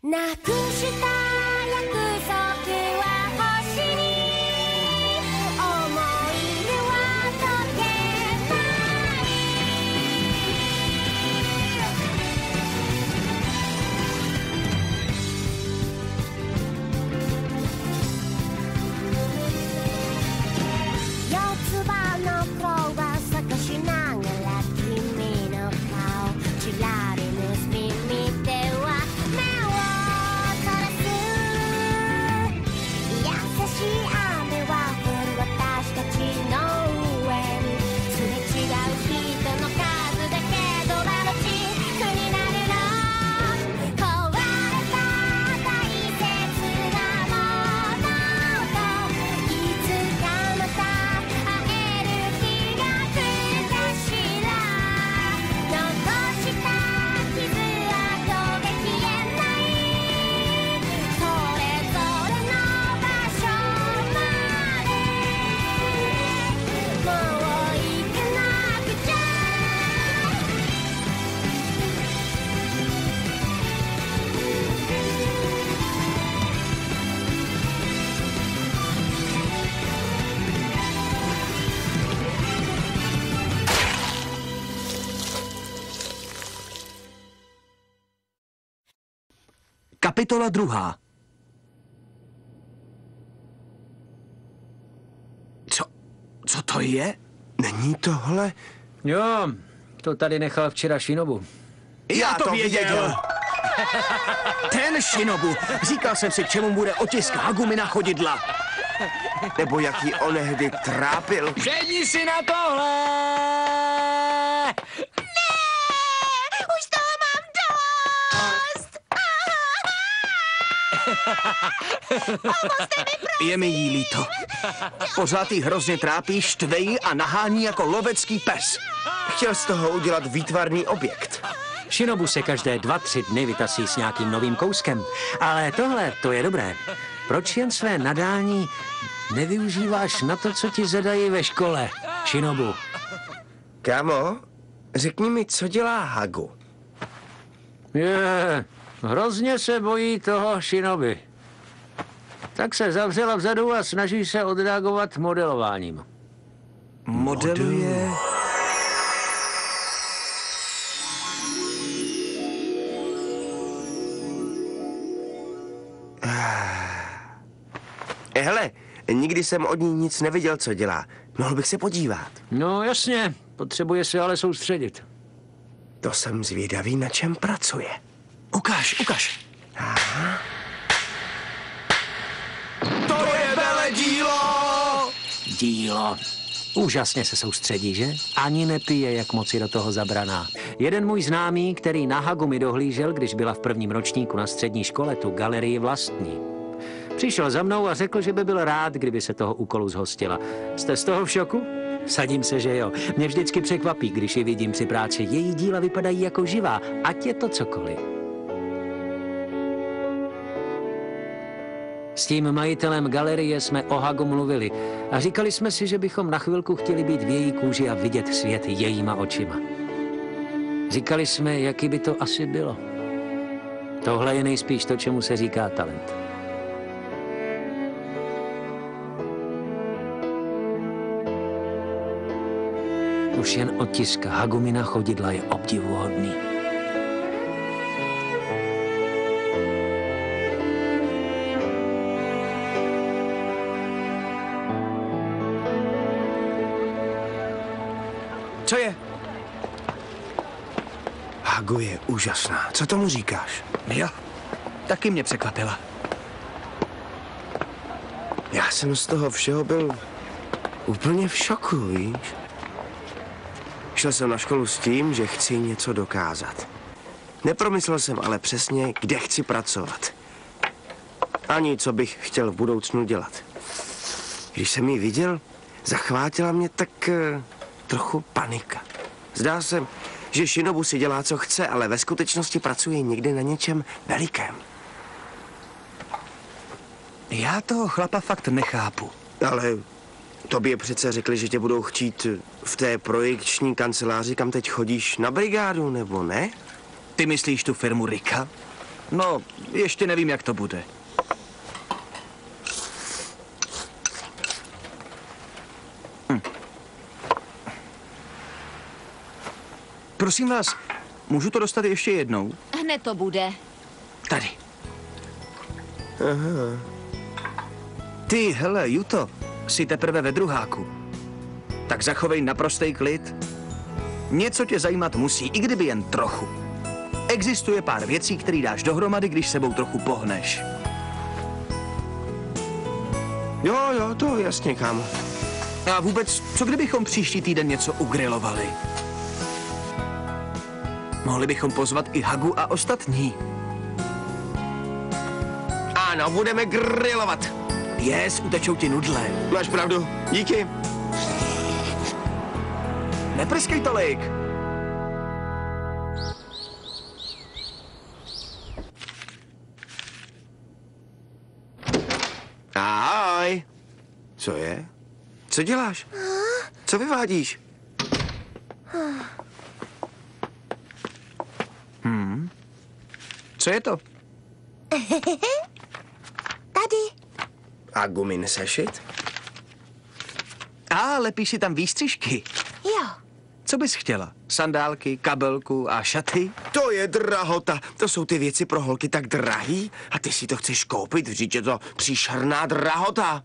なくした約束は星に思い出は溶けない四つ葉のクローバー探しながら君の顔ちらり盗み見ては目をそらす優しい雨は降る私たちの上にすれ違う人の数だけドラのチックになるの壊れた大切なものといつかまた会える日が来るかしら残した傷跡が消えないそれぞれの場所までもう行かなくちゃKapitola 2. Co to je? Není tohle? Jo, to tady nechal včera Shinobu. Já to věděl! Ten Shinobu! Říkal jsem si, k čemu bude otisk Hagumi na chodidla. Nebo jaký onehdy trápil? Sedni si na tohle! Už toho mám dost! Je mi jí líto. Pořád jí hrozně trápí, štve jí a nahání jako lovecký pes. Chtěl z toho udělat výtvarný objekt. Shinobu se každé 2-3 dny vytasí s nějakým novým kouskem. Ale tohle, to je dobré. Proč jen své nadání nevyužíváš na to, co ti zadají ve škole, Shinobu? Kámo, řekni mi, co dělá Hagu? Hrozně se bojí toho Shinobi. Tak se zavřela vzadu a snaží se odreagovat modelováním. Modeluje... Hele, nikdy jsem od ní nic neviděl, co dělá. Mohl bych se podívat. No jasně, potřebuje se ale soustředit. To jsem zvědavý, na čem pracuje. Ukaž. Aha. To je veledílo! Dílo. Úžasně se soustředí, že? Ani nepije, jak moc je do toho zabraná. Jeden můj známý, který na Hagumi dohlížel, když byla v prvním ročníku na střední škole, tu galerii vlastní. Přišel za mnou a řekl, že by byl rád, kdyby se toho úkolu zhostila. Jste z toho v šoku? Sadím se, že jo. Mě vždycky překvapí, když ji vidím při práci. Její díla vypadají jako živá, ať je to cokoliv. S tím majitelem galerie jsme o Hagu mluvili a říkali jsme si, že bychom na chvilku chtěli být v její kůži a vidět svět jejíma očima. Říkali jsme, jaký by to asi bylo. Tohle je nejspíš to, čemu se říká talent. Už jen otisk Hagumi na chodidla je obdivuhodný. Co je? Hagu je úžasná. Co tomu říkáš? Jo, taky mě překvapila. Já jsem z toho všeho byl úplně v šoku, víš? Šel jsem na školu s tím, že chci něco dokázat. Nepromyslel jsem ale přesně, kde chci pracovat. Ani co bych chtěl v budoucnu dělat. Když jsem ji viděl, zachvátila mě tak trochu panika. Zdá se, že Shinobu si dělá, co chce, ale ve skutečnosti pracuje někde na něčem velikém. Já toho chlapa fakt nechápu. Ale tobě přece řekli, že tě budou chtít v té projekční kanceláři, kam teď chodíš na brigádu, nebo ne? Ty myslíš tu firmu Rika? No, ještě nevím, jak to bude. Prosím vás, můžu to dostat ještě jednou? Hned to bude. Tady. Aha. Ty, hele, Juto, jsi teprve ve druháku. Tak zachovej naprostej klid. Něco tě zajímat musí, i kdyby jen trochu. Existuje pár věcí, které dáš dohromady, když sebou trochu pohneš. Jo, to jasně, kámo. A vůbec, co kdybychom příští týden něco ugrilovali? Mohli bychom pozvat i Hagu a ostatní. Ano, budeme grilovat. Utečou ti nudle. Máš pravdu, díky. Neprskej tolik. Ahoj. Co je? Co děláš? Co vyvádíš? Co je to? Tady. A gumin sešit? Lepíš si tam výstřižky. Jo. Co bys chtěla? Sandálky, kabelku a šaty? To je drahota. To jsou ty věci pro holky tak drahý? A ty si to chceš koupit? Vždyť je to příšerná drahota.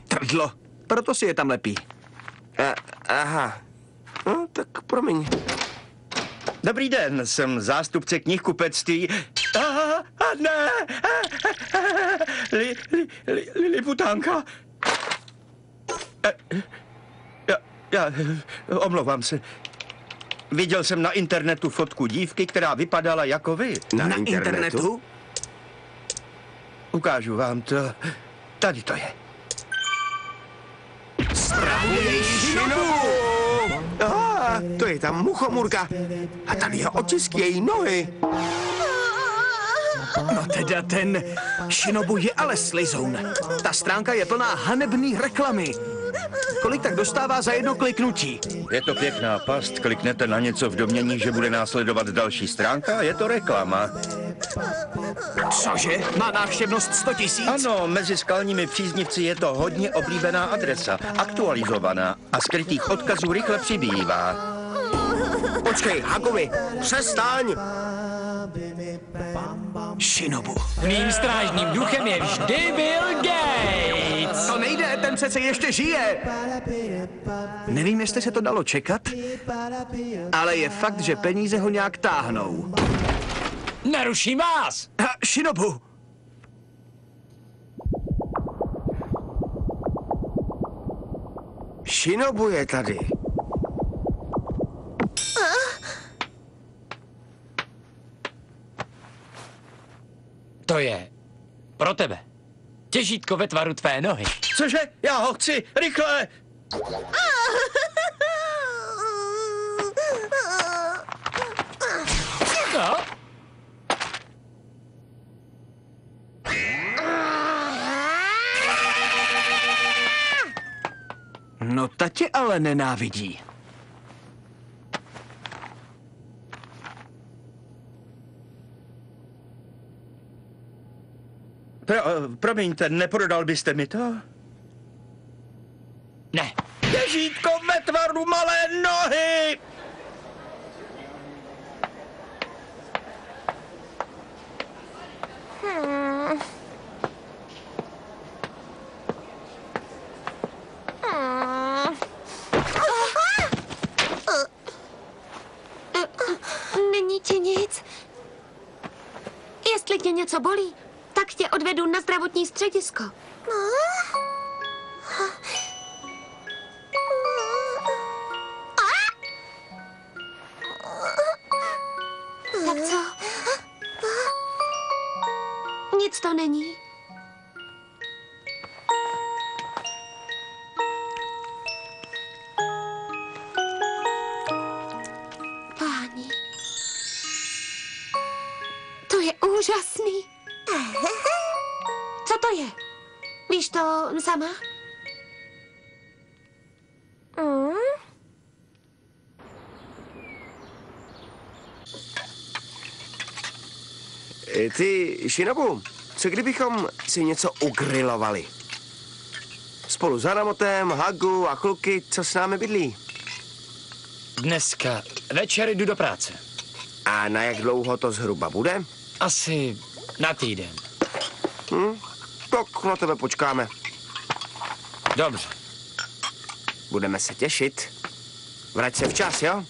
Trdlo. Proto si je tam lepí. Aha. No, tak promiň. Dobrý den, jsem zástupce knihkupectví. Ne! Liliputánka. Já omlouvám se. Viděl jsem na internetu fotku dívky, která vypadala jako vy. Na internetu? Ukážu vám to. Tady to je. Spravuje Shinobu! To je ta muchomurka. A tady je otisk její nohy. No teda ten Shinobu je ale slizoun. Ta stránka je plná hanebný reklamy. Kolik tak dostává za jedno kliknutí? Je to pěkná past, kliknete na něco v domnění, že bude následovat další stránka a je to reklama. Cože? Má návštěvnost 100 000? Ano, mezi skalními příznivci je to hodně oblíbená adresa, aktualizovaná a skrytých odkazů rychle přibývá. Počkej, Hagovi, přestaň! Shinobu. Mým strážným duchem je vždy Bill Gates. To nejde, ten přece ještě žije. Nevím, jestli se to dalo čekat, ale je fakt, že peníze ho nějak táhnou. Neruším vás. Shinobu. Shinobu je tady. To je pro tebe. Těžítko ve tvaru tvé nohy. Cože? Já ho chci, rychle! No? No ta tě ale nenávidí. Promiňte, neprodal byste mi to? Ne. Těžítko ve tvaru malé nohy! Není ti nic? Jestli tě něco bolí, tak tě odvedu na zdravotní středisko. Tak co? Nic to není. Páni. To je úžasný. Co to je? Víš to sama? Ty, Shinobu, co kdybychom si něco ugrilovali? Spolu s Hanamotem, Hagu a kluky, co s námi bydlí. Dneska večer jdu do práce. A na jak dlouho to zhruba bude? Asi na týden. Tak na tebe počkáme. Dobře. Budeme se těšit. Vrať se včas, jo?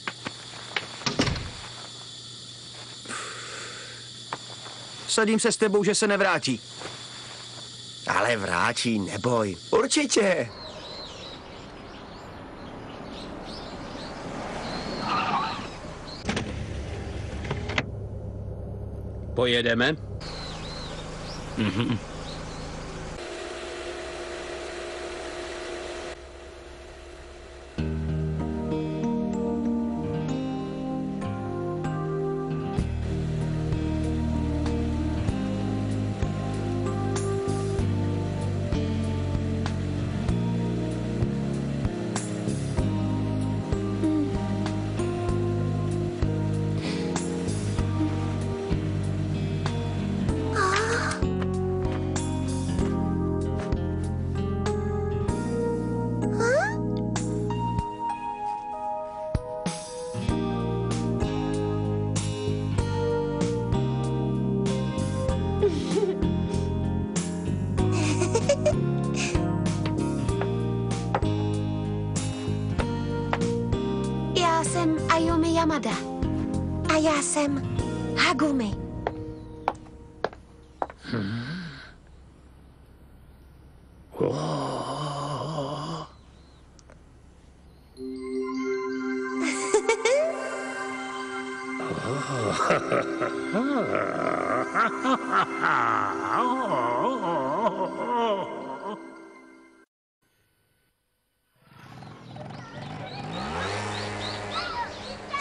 Sadím se s tebou, že se nevrátí. Ale vrátí, neboj. Určitě. Pojedeme? Já jsem Ayumi Yamada. A já jsem Hagumi.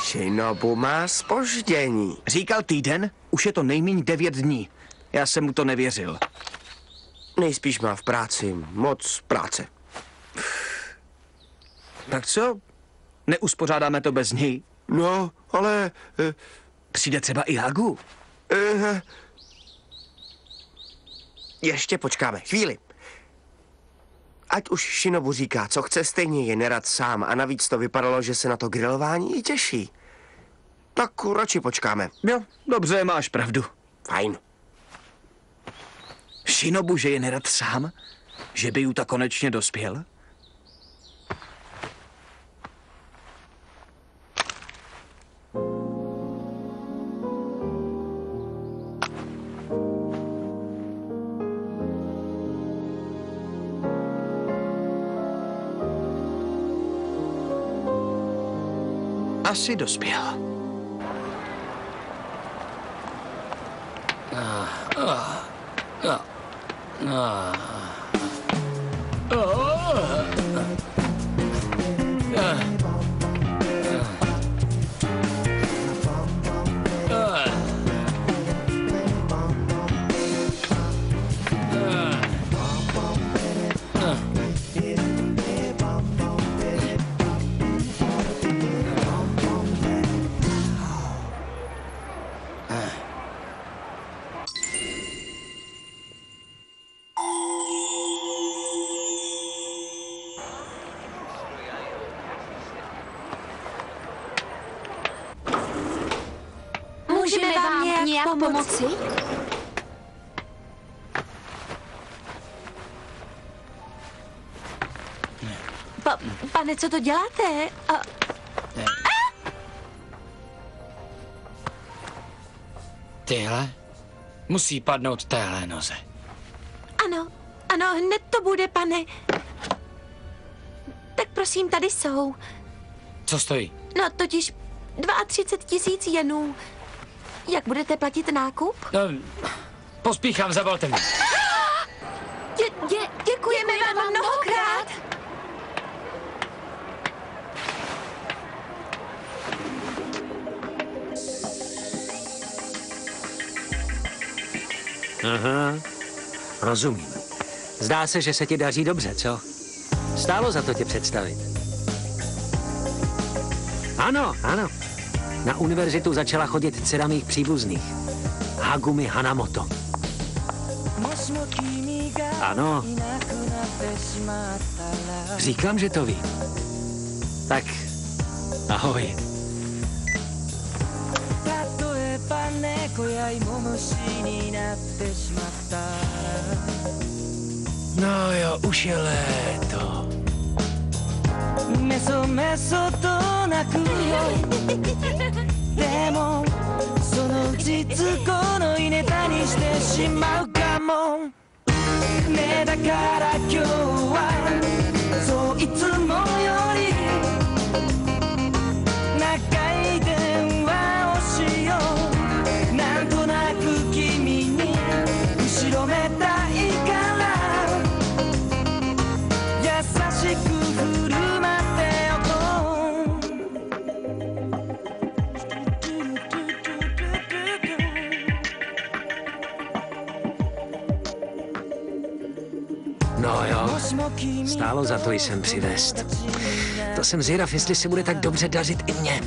Shinobu má zpoždění. Říkal týden, už je to nejméně 9 dní. Já jsem mu to nevěřil. Nejspíš má v práci moc práce. Tak co? Neuspořádáme to bez něj? No, ale... Přijde třeba i Hagu. Ještě počkáme, chvíli. Ať už Shinobu říká, co chce, stejně je nerad sám a navíc to vypadalo, že se na to grilování i těší. Tak radši počkáme. Jo, dobře, máš pravdu. Fajn. Shinobu, že je nerad sám? Že by Juta konečně dospěl? Asi dospěl. Můžeme vám nějak pomoci? Pane, co to děláte? Tyhle musí padnout téhle noze. Ano, hned to bude, pane. Tak prosím, tady jsou. Co stojí? No, totiž 32 000 jenů. Jak budete platit nákup? No, pospíchám, zavolte mi. Děkujeme vám mnohokrát. Aha, rozumím. Zdá se, že se ti daří dobře, co? Stálo za to tě představit. Ano. Na univerzitu začala chodit dcera mých příbuzných. Hagumi Hanamoto. Ano. Říkám, že to ví. Tak, ahoj. No jo, už je léto. Meso meso to nakuよでもそのうち都合のいいネタにしてしまうかもねだから今日はそういつもより長い電話をしようなんとなく君に後ろめたいから優しく振る舞っておこうNo jo, stálo za to ji sem přivést. To jsem zvědav, jestli se bude tak dobře dařit i mně.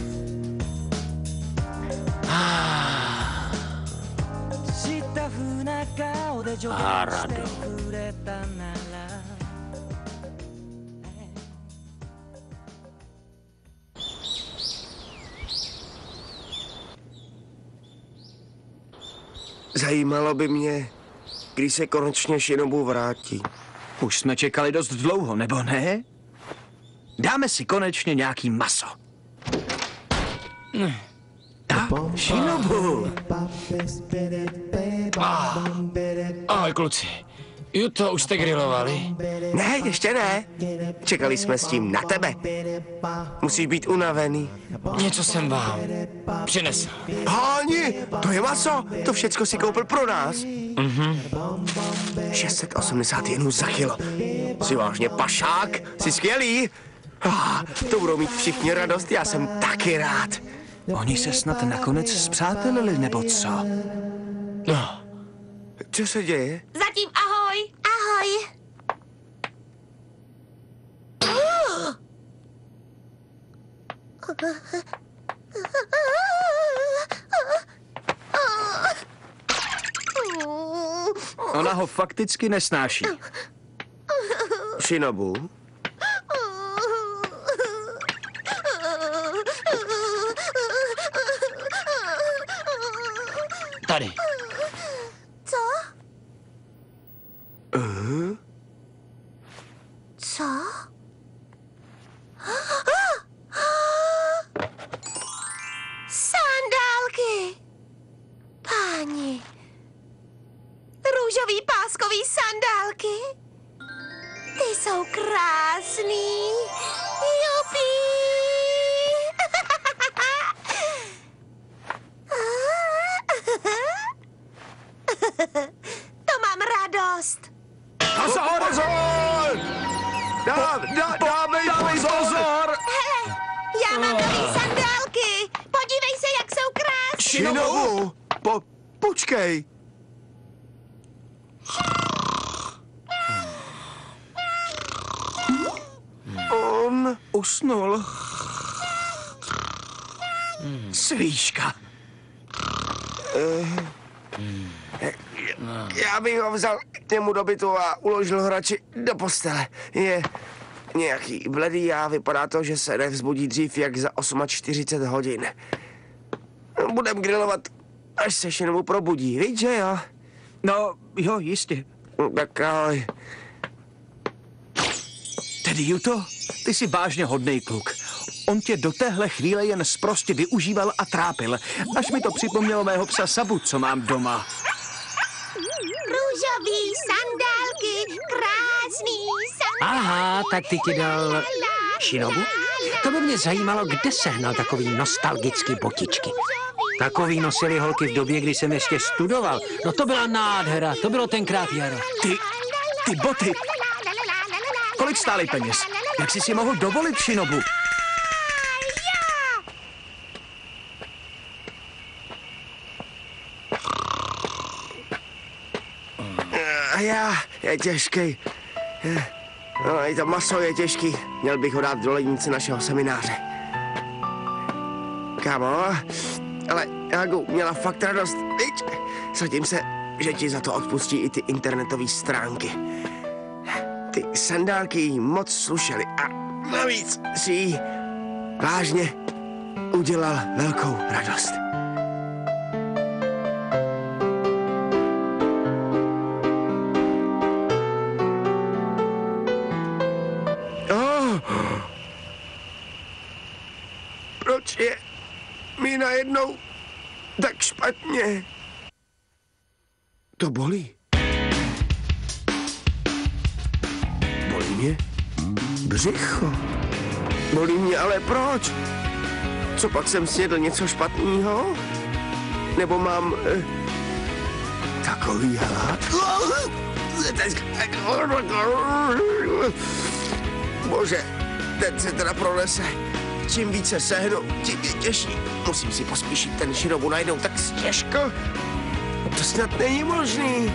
A rado. Zajímalo by mě, kdy se konečně Shinobu vrátí. Už jsme čekali dost dlouho, nebo ne? Dáme si konečně nějaký maso. Shinobu! Ahoj, kluci. Juto, už jste grilovali? Ne, ještě ne. Čekali jsme s tím na tebe. Musíš být unavený. Něco jsem vám přinesl. Háni, to je maso. To všecko si koupil pro nás. 680 jenů za kilo. Jsi vážně pašák? Jsi skvělý. To budou mít všichni radost, já jsem taky rád. Oni se snad nakonec spřátelili, nebo co? No, Co se děje? Zatím ahoj. Ahoj. Ona ho fakticky nesnáší. Shinobu? tady. Co? Co? Sandálky! Páni, růžový páskový sandálky? Ty jsou krásný. Jupi! To mám radost. Pozor! Pozor! Dáme pozor! Hele, já mám nový sandálky. Podívej se, jak jsou krásné. Shinobu! Počkej. On Usnul. Svíška. Já bych ho vzal k němu do bytu a uložil ho radši do postele. Je nějaký bledý a vypadá to, že se nevzbudí dřív jak za 48 hodin. Budem grilovat, až se Shinobu probudí, víš, že jo? No, jo, jistě. Tak ahoj. Tedy Juto, ty jsi vážně hodnej kluk. On tě do téhle chvíle jen sprostě využíval a trápil, až mi to připomnělo mého psa Sabu, co mám doma. Růžový sandálky, krásný sandálky. Aha, tak ty ti dal Shinobu? To by mě zajímalo, kde sehnal takový nostalgický botičky. Takový nosili holky v době, kdy jsem ještě studoval. No to byla nádhera, to bylo tenkrát jaro. Ty boty. Kolik stály peněz? Jak jsi si mohl dovolit, Shinobu? Je těžký. No, i to maso je těžký. Měl bych ho dát do lednice našeho semináře. Kámo, ale Hagu měla fakt radost, viď? Sadím se, že ti za to odpustí i ty internetové stránky. Ty sandálky jí moc slušely a navíc si jí vážně udělal velkou radost. Proč je mi najednou tak špatně? To bolí. Bolí mě břicho. Bolí mě, ale proč? Co pak jsem snědl něco špatného? Nebo mám takový hlad? Bože, ten se teda pronese. Čím více sehnu, tím je těžší. Musím si pospíšit ten širobu najdou tak těžko. To snad není možný.